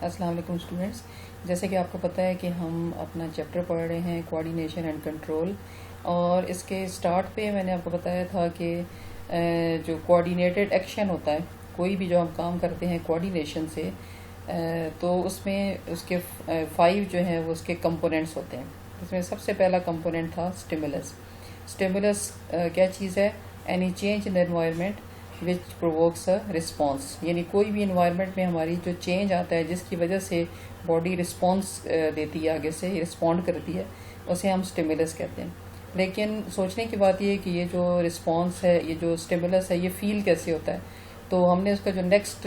अस्सलाम वालेकुम स्टूडेंट्स। जैसे कि आपको पता है कि हम अपना चैप्टर पढ़ रहे हैं कोऑर्डिनेशन एंड कंट्रोल, और इसके स्टार्ट पे मैंने आपको बताया था कि जो कोऑर्डिनेटेड एक्शन होता है, कोई भी जो हम काम करते हैं कोऑर्डिनेशन से, तो उसमें उसके 5 जो हैं वो उसके कंपोनेंट्स होते हैं। इसमें सबसे पहला कंपोनेंट था स्टिमुलस। स्टिमुलस क्या चीज़ है? Any change in environment which provokes a response, यानी कोई भी इन्वायरमेंट में हमारी जो चेंज आता है जिसकी वजह से बॉडी रिस्पॉन्स देती है, आगे से रिस्पॉन्ड करती है, उसे हम स्टिमुलस कहते हैं। लेकिन सोचने की बात ये है कि ये जो रिस्पॉन्स है, ये जो स्टिमुलस है, ये फील कैसे होता है। तो हमने उसका जो नेक्स्ट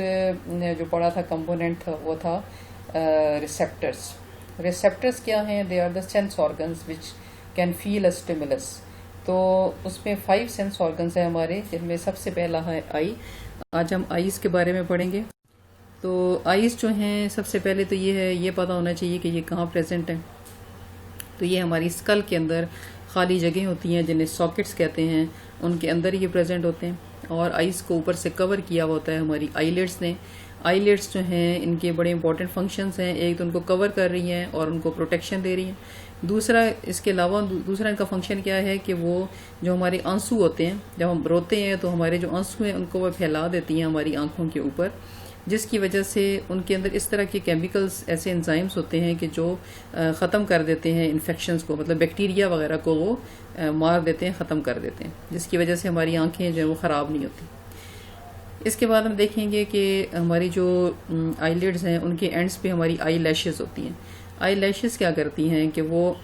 जो पढ़ा था कंपोनेंट था वो था रिसेप्टर्स। रिसेप्टर्स क्या हैं? They are the sense organs which can feel a stimulus. तो उसमें 5 सेंस ऑर्गन्स हैं हमारे, जिनमें सबसे पहला है आई। आज हम आईज के बारे में पढ़ेंगे। तो आईज जो हैं, सबसे पहले तो ये है, ये पता होना चाहिए कि ये कहाँ प्रेजेंट है। तो ये हमारी स्कल के अंदर खाली जगह होती हैं जिन्हें सॉकेट्स कहते हैं, उनके अंदर ये प्रेजेंट होते हैं। और आईज को ऊपर से कवर किया हुआ होता है हमारी आईलिड्स ने। आईलिड्स जो हैं, इनके बड़े इंपॉर्टेंट फंक्शंस हैं। एक तो उनको कवर कर रही हैं और उनको प्रोटेक्शन दे रही हैं। दूसरा, इसके अलावा दूसरा इनका फंक्शन क्या है कि वो जो हमारे आंसू होते हैं, जब हम रोते हैं तो हमारे जो आंसू हैं उनको वो फैला देती हैं हमारी आंखों के ऊपर, जिसकी वजह से उनके अंदर इस तरह के केमिकल्स, ऐसे एंजाइम्स होते हैं कि जो ख़त्म कर देते हैं इन्फेक्शंस को, मतलब बैक्टीरिया वगैरह को वो मार देते हैं, ख़त्म कर देते हैं, जिसकी वजह से हमारी आंखें जो है वो ख़राब नहीं होती। इसके बाद हम देखेंगे कि हमारी जो आईलिड्स हैं, उनके एंड्स पे हमारी आई लैशेज़ होती हैं। आई लैशेज़ क्या करती हैं कि वो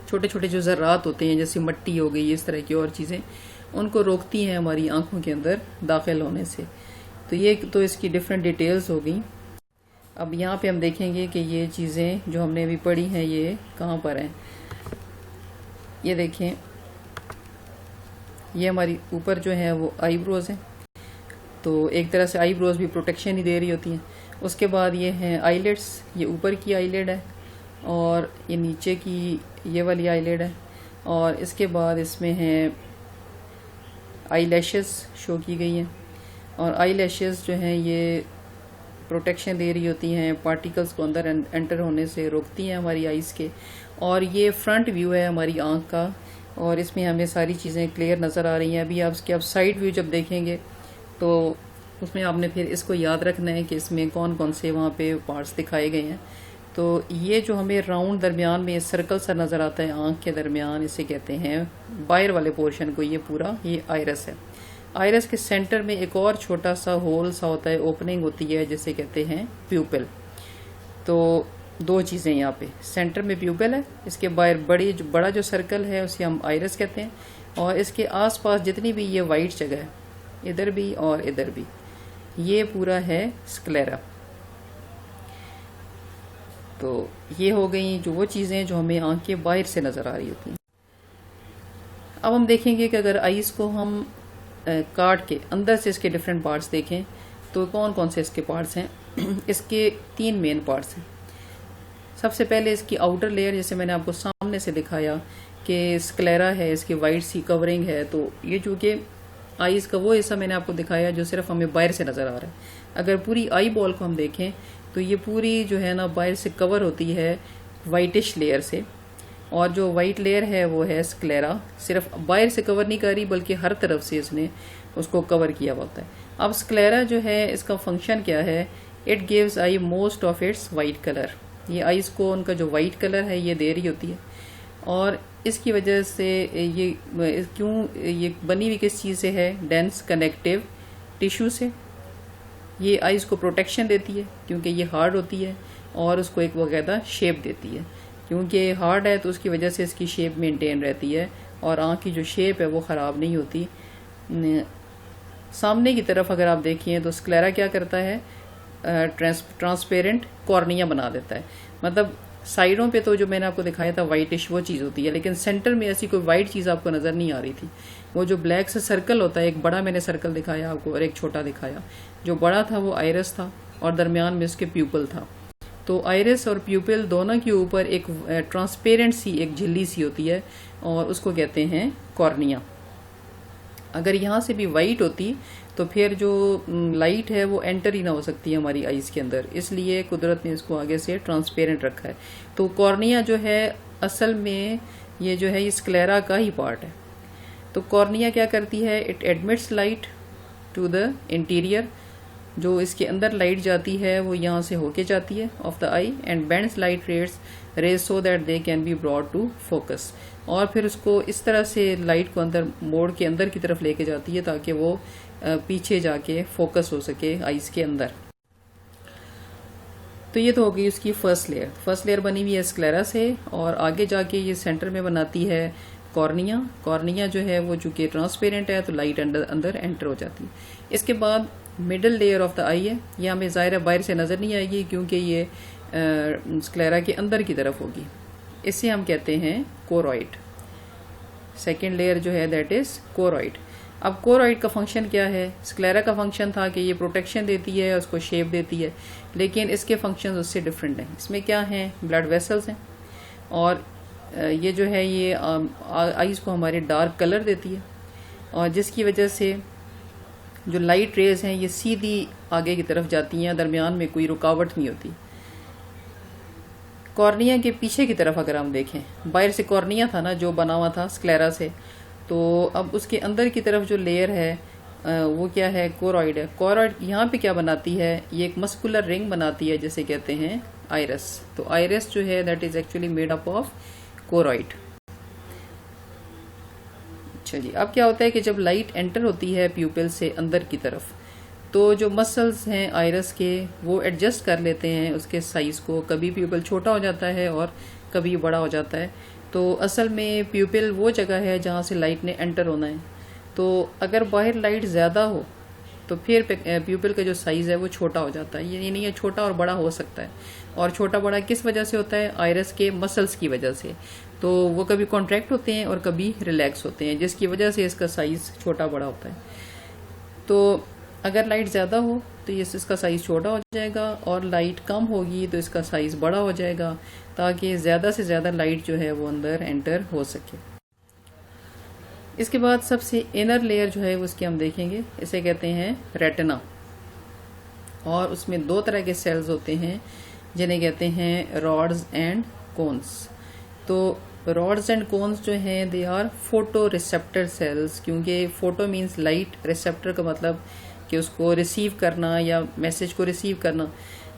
छोटे छोटे जो ज़र्रात होते हैं, जैसे मट्टी हो गई, इस तरह की और चीज़ें, उनको रोकती हैं हमारी आंखों के अंदर दाखिल होने से। तो ये तो इसकी डिफरेंट डिटेल्स हो गई। अब यहाँ पे हम देखेंगे कि ये चीज़ें जो हमने अभी पढ़ी हैं ये कहाँ पर हैं। ये देखें, ये हमारी ऊपर जो है वो आईब्रोज़ हैं, तो एक तरह से आईब्रोज़ भी प्रोटेक्शन ही दे रही होती हैं। उसके बाद ये हैं आईलिड्स, ये ऊपर की आईलिड है और ये नीचे की ये वाली आईलिड है। और इसके बाद इसमें हैं आई लैशेज़ शो की गई हैं, और आई लैशेज़ जो हैं ये प्रोटेक्शन दे रही होती हैं, पार्टिकल्स को अंदर एंटर होने से रोकती हैं हमारी आइज़ के। और ये फ्रंट व्यू है हमारी आँख का, और इसमें हमें सारी चीज़ें क्लियर नज़र आ रही हैं। अभी आप साइड व्यू जब देखेंगे तो उसमें आपने फिर इसको याद रखना है कि इसमें कौन कौन से वहाँ पे पार्ट्स दिखाए गए हैं। तो ये जो हमें राउंड दरमियान में सर्कल सा नज़र आता है आँख के दरमियान, इसे कहते हैं बाहर वाले पोर्शन को, ये पूरा ये आइरस है। आइरस के सेंटर में एक और छोटा सा होल सा होता है, ओपनिंग होती है, जिसे कहते हैं प्यूपिल। तो दो चीज़ें यहाँ पे, सेंटर में प्यूपिल है, इसके बाहर बड़ा जो सर्कल है उसे हम आइरस कहते हैं, और इसके आसपास जितनी भी ये वाइट जगह है, इधर भी और इधर भी, ये पूरा है स्क्लेरा। तो ये हो गई जो वो चीज़ें जो हमें आँख के बाहर से नज़र आ रही होती हैं। अब हम देखेंगे कि अगर आइज़ को हम काट के अंदर से इसके डिफरेंट पार्ट्स देखें तो कौन कौन से इसके पार्ट्स हैं। इसके 3 मेन पार्ट्स हैं। सबसे पहले इसकी आउटर लेयर, जैसे मैंने आपको सामने से दिखाया कि स्क्लेरा है, इसकी वाइट सी कवरिंग है। तो ये चूँकि आईज का वो हिस्सा मैंने आपको दिखाया जो सिर्फ हमें बाहर से नज़र आ रहा है। अगर पूरी आई बॉल को हम देखें तो ये पूरी जो है ना बाहर से कवर होती है वाइटिश लेयर से, और जो वाइट लेयर है वो है स्क्लेरा। सिर्फ बाहर से कवर नहीं कर रही बल्कि हर तरफ से इसने उसको कवर किया हुआ होता है। अब स्क्लेरा जो है, इसका फंक्शन क्या है? It gives I most of its white colour. ये आईज को उनका जो वाइट कलर है ये दे रही होती है, और इसकी वजह से ये ये बनी हुई किस चीज़ से है? डेंस कनेक्टिव टिश्यू से। ये आइज़ को प्रोटेक्शन देती है क्योंकि ये हार्ड होती है, और उसको एक वगैरह शेप देती है। क्योंकि हार्ड है तो उसकी वजह से इसकी शेप मेंटेन रहती है, और आँख की जो शेप है वो ख़राब नहीं होती। सामने की तरफ अगर आप देखिए तो स्क्लेरा क्या करता है? ट्रांसपेरेंट कॉर्निया बना देता है। मतलब साइडों पे तो जो मैंने आपको दिखाया था वाइटिश वो चीज़ होती है, लेकिन सेंटर में ऐसी कोई वाइट चीज़ आपको नज़र नहीं आ रही थी। वो जो ब्लैक से सर्कल होता है, एक बड़ा मैंने सर्कल दिखाया आपको और एक छोटा दिखाया। जो बड़ा था वो आइरस था और दरमियान में उसके प्यूपल था। तो आइरस और प्यूपिल दोनों के ऊपर एक ट्रांसपेरेंट सी एक झिल्ली सी होती है, और उसको कहते हैं कॉर्निया। अगर यहाँ से भी वाइट होती तो फिर जो लाइट है वो एंटर ही ना हो सकती है हमारी आईज के अंदर, इसलिए कुदरत ने इसको आगे से ट्रांसपेरेंट रखा है। तो कॉर्निया जो है असल में ये जो है ये स्क्लेरा का ही पार्ट है। तो कॉर्निया क्या करती है, it admits light to the interior, जो इसके अंदर लाइट जाती है वो यहाँ से होके जाती है of the eye and bends light rays so that they can be brought to focus, और फिर उसको इस तरह से लाइट को अंदर मोड़ के अंदर की तरफ लेके जाती है ताकि वो पीछे जाके फोकस हो सके आईज के अंदर। तो ये तो हो गई उसकी फर्स्ट लेयर। फर्स्ट लेयर बनी हुई है स्क्लेरा से, और आगे जाके ये सेंटर में बनाती है कॉर्निया। कॉर्निया जो है वो चूंकि ट्रांसपेरेंट है तो लाइट अंदर एंटर हो जाती है। इसके बाद मिडल लेयर ऑफ द आई है, ये हमें ज़ाहिर है बाहर से नज़र नहीं आएगी क्योंकि ये स्क्लेरा के अंदर की तरफ होगी। इसे हम कहते हैं कोरॉइड। सेकेंड लेयर जो है दैट इज कोरॉइड। अब कोरॉइड का फंक्शन क्या है, स्क्लेरा का फंक्शन था कि ये प्रोटेक्शन देती है, उसको शेप देती है, लेकिन इसके फंक्शंस उससे डिफरेंट हैं। इसमें क्या हैं, ब्लड वेसल्स हैं, और ये जो है ये आईज को हमारे डार्क कलर देती है, और जिसकी वजह से जो लाइट रेज हैं ये सीधी आगे की तरफ जाती हैं, दरमियान में कोई रुकावट नहीं होती। कॉर्निया के पीछे की तरफ अगर हम देखें, बाहर से कॉर्निया था ना जो बना हुआ था स्क्लेरा से, तो अब उसके अंदर की तरफ जो लेयर है वो क्या है, कोरॉइड है। कोरॉइड यहाँ पे क्या बनाती है, ये एक मस्कुलर रिंग बनाती है जिसे कहते हैं आइरस। तो आइरस जो है that is actually made up of choroid. अच्छा जी, अब क्या होता है कि जब लाइट एंटर होती है प्यूपिल से अंदर की तरफ, तो जो मसल्स हैं आइरस के वो एडजस्ट कर लेते हैं उसके साइज को, कभी प्यूपिल छोटा हो जाता है और कभी बड़ा हो जाता है। तो असल में प्यूपिल वो जगह है जहाँ से लाइट ने एंटर होना है। तो अगर बाहर लाइट ज़्यादा हो तो फिर प्यूपिल का जो साइज़ है वो छोटा हो जाता है। ये नहीं है, छोटा और बड़ा हो सकता है, और छोटा बड़ा किस वजह से होता है, आइरस के मसल्स की वजह से। तो वो कभी कॉन्ट्रैक्ट होते हैं और कभी रिलैक्स होते हैं, जिसकी वजह से इसका साइज़ छोटा बड़ा होता है। तो अगर लाइट ज़्यादा हो तो इसका साइज़ छोटा हो जाएगा, और लाइट कम होगी तो इसका साइज़ बड़ा हो जाएगा, ताकि ज़्यादा से ज़्यादा लाइट जो है वो अंदर एंटर हो सके। इसके बाद सबसे इनर लेयर जो है उसकी हम देखेंगे, इसे कहते हैं रेटिना, और उसमें दो तरह के सेल्स होते हैं जिन्हें कहते हैं रॉड्स एंड कोन्स। तो रॉड्स एंड कोन्स जो हैं they are photo receptor cells, क्योंकि फोटो मीन्स लाइट, रिसेप्टर का मतलब कि उसको रिसीव करना या मैसेज को रिसीव करना।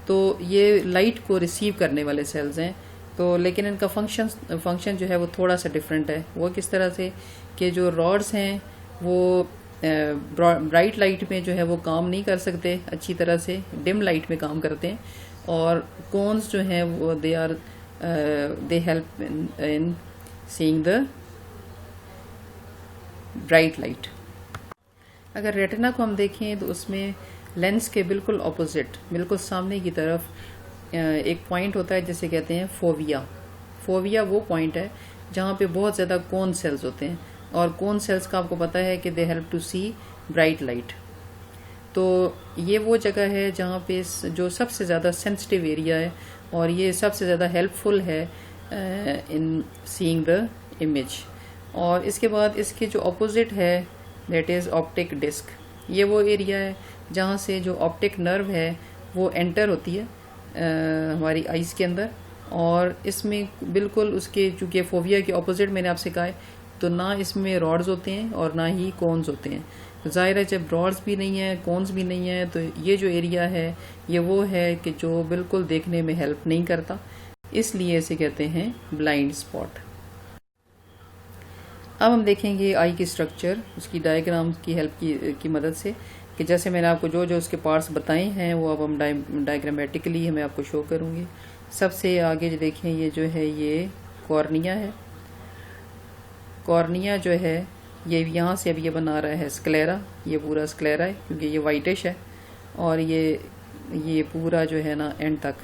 तो ये लाइट को रिसीव करने वाले सेल्स हैं। तो लेकिन इनका फंक्शन जो है वो थोड़ा सा डिफरेंट है। वो किस तरह से कि जो रॉड्स हैं वो ब्राइट लाइट में जो है वो काम नहीं कर सकते अच्छी तरह से, डिम लाइट में काम करते हैं, और कोन्स जो हैं वो they help in seeing the bright light. अगर रेटिना को हम देखें तो उसमें लेंस के बिल्कुल ऑपोजिट, बिल्कुल सामने की तरफ एक पॉइंट होता है जिसे कहते हैं फोविया। फोविया वो पॉइंट है जहाँ पे बहुत ज़्यादा कोन सेल्स होते हैं, और कोन सेल्स का आपको पता है कि they help to see bright light. तो ये वो जगह है जहाँ पे जो सबसे ज़्यादा सेंसिटिव एरिया है, और ये सबसे ज़्यादा हेल्पफुल है इन सीइंग द इमेज। और इसके बाद इसके जो अपोजिट है दैट इज़ ऑप्टिक डिस्क। ये वो एरिया है जहाँ से जो ऑप्टिक नर्व है वो एंटर होती है हमारी आइज़ के अंदर, और इसमें बिल्कुल उसके चूँकि फोविया के ऑपोजिट मैंने आपसे कहा है, तो ना इसमें रॉड्स होते हैं और ना ही कोन्स होते हैं। तो ज़ाहिर है जब रॉड्स भी नहीं है, कोन्स भी नहीं है, तो ये जो एरिया है ये वो है कि जो बिल्कुल देखने में हेल्प नहीं करता, इसलिए इसे कहते हैं ब्लाइंड स्पॉट। अब हम देखेंगे आई की स्ट्रक्चर उसकी डायग्राम की हेल्प की मदद से, कि जैसे मैंने आपको जो जो उसके पार्ट्स बताए हैं वो अब हम डायग्रामेटिकली मैं आपको शो करूँगी। सबसे आगे जो देखें ये जो है ये कॉर्निया है। कॉर्निया जो है ये यहाँ से अब ये बना रहा है स्क्लेरा, ये पूरा स्क्लेरा है क्योंकि ये वाइटिश है, और ये पूरा जो है ना एंड तक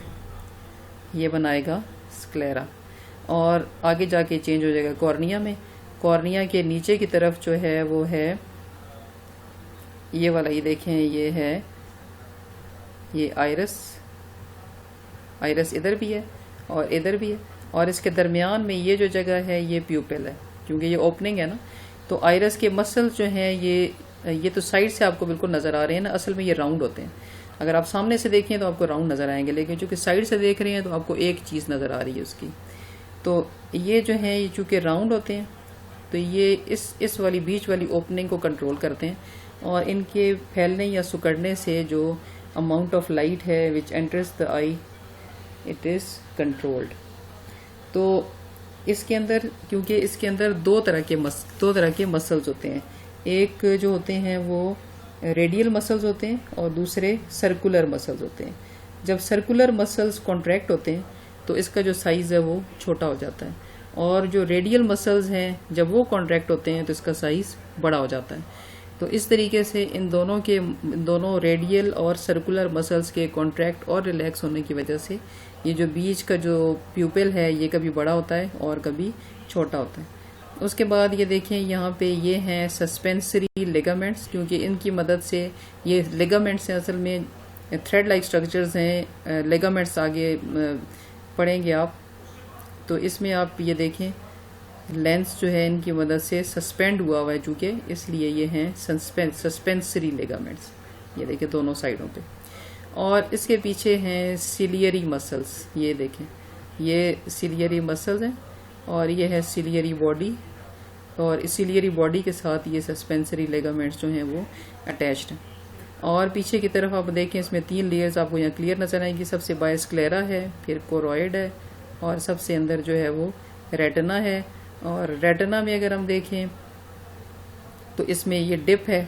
ये बनाएगा स्क्लेरा, और आगे जाके चेंज हो जाएगा कॉर्निया में। कॉर्निया के नीचे की तरफ जो है वो है ये वाला, ये देखें ये है ये आइरस इधर भी है और इधर भी है, और इसके दरमियान में ये जो जगह है ये प्यूपिल है, क्योंकि ये ओपनिंग है ना। तो आइरस के मसल्स जो हैं ये ये तो साइड से आपको बिल्कुल नज़र आ रहे हैं ना, असल में ये राउंड होते हैं। अगर आप सामने से देखें तो आपको राउंड नज़र आएंगे, लेकिन चूंकि साइड से देख रहे हैं तो आपको एक चीज़ नज़र आ रही है उसकी। तो ये जो है ये चूँकि राउंड होते हैं तो ये इस वाली बीच वाली ओपनिंग को कंट्रोल करते हैं, और इनके फैलने या सिकुड़ने से जो अमाउंट ऑफ लाइट है which enters the I, it is controlled. तो इसके अंदर, क्योंकि इसके अंदर दो तरह के मसल्स होते हैं, एक जो होते हैं वो रेडियल मसल्स होते हैं और दूसरे सर्कुलर मसल्स होते हैं। जब सर्कुलर मसल्स कॉन्ट्रैक्ट होते हैं तो इसका जो साइज़ है वो छोटा हो जाता है, और जो रेडियल मसल्स हैं जब वो कॉन्ट्रैक्ट होते हैं तो इसका साइज़ बड़ा हो जाता है। तो इस तरीके से इन दोनों रेडियल और सर्कुलर मसल्स के कॉन्ट्रैक्ट और रिलैक्स होने की वजह से ये जो बीच का जो प्यूपिल है ये कभी बड़ा होता है और कभी छोटा होता है। उसके बाद ये देखें यहाँ पे ये हैं सस्पेंसरी लिगामेंट्स, क्योंकि इनकी मदद से ये लिगामेंट्स हैं, असल में थ्रेड लाइक स्ट्रक्चर्स हैं। लिगामेंट्स आगे पढ़ेंगे आप, तो इसमें आप ये देखें लेंस जो है इनकी मदद से सस्पेंड हुआ है चूँकि, इसलिए ये हैं सस्पेंसरी लिगामेंट्स। ये देखें दोनों साइडों पे। और इसके पीछे हैं सिलियरी मसल्स, ये देखें ये सिलियरी मसल्स हैं और ये है सिलियरी बॉडी, और सिलियरी बॉडी के साथ ये सस्पेंसरी लिगामेंट्स जो हैं वो अटैच्ड हैं। और पीछे की तरफ आप देखें इसमें 3 लेयर्स आपको यहाँ क्लियर नजर आएंगी। सबसे बायस्क्लेरा है, फिर कोरॉइड है, और सबसे अंदर जो है वो रेटिना है। और रेटिना में अगर हम देखें तो इसमें ये डिप है,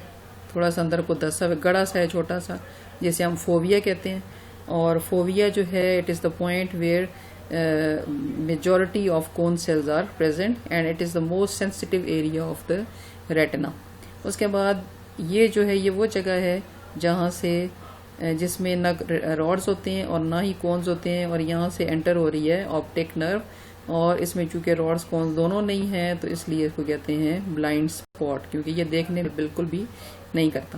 थोड़ा सा अंदर को दसा गड़ा सा है छोटा सा, जिसे हम फोविया कहते हैं। और फोविया जो है it is the point where majority of cone cells are present and it is the most sensitive area of the retina. उसके बाद ये जो है ये वो जगह है जहाँ से जिसमें ना रॉड्स होते हैं और ना ही कोन्स होते हैं, और यहाँ से एंटर हो रही है ऑप्टिक नर्व, और इसमें चूंकि रॉड्स कोन्स दोनों नहीं हैं तो इसलिए इसको कहते हैं ब्लाइंड स्पॉट, क्योंकि ये देखने में बिल्कुल भी नहीं करता।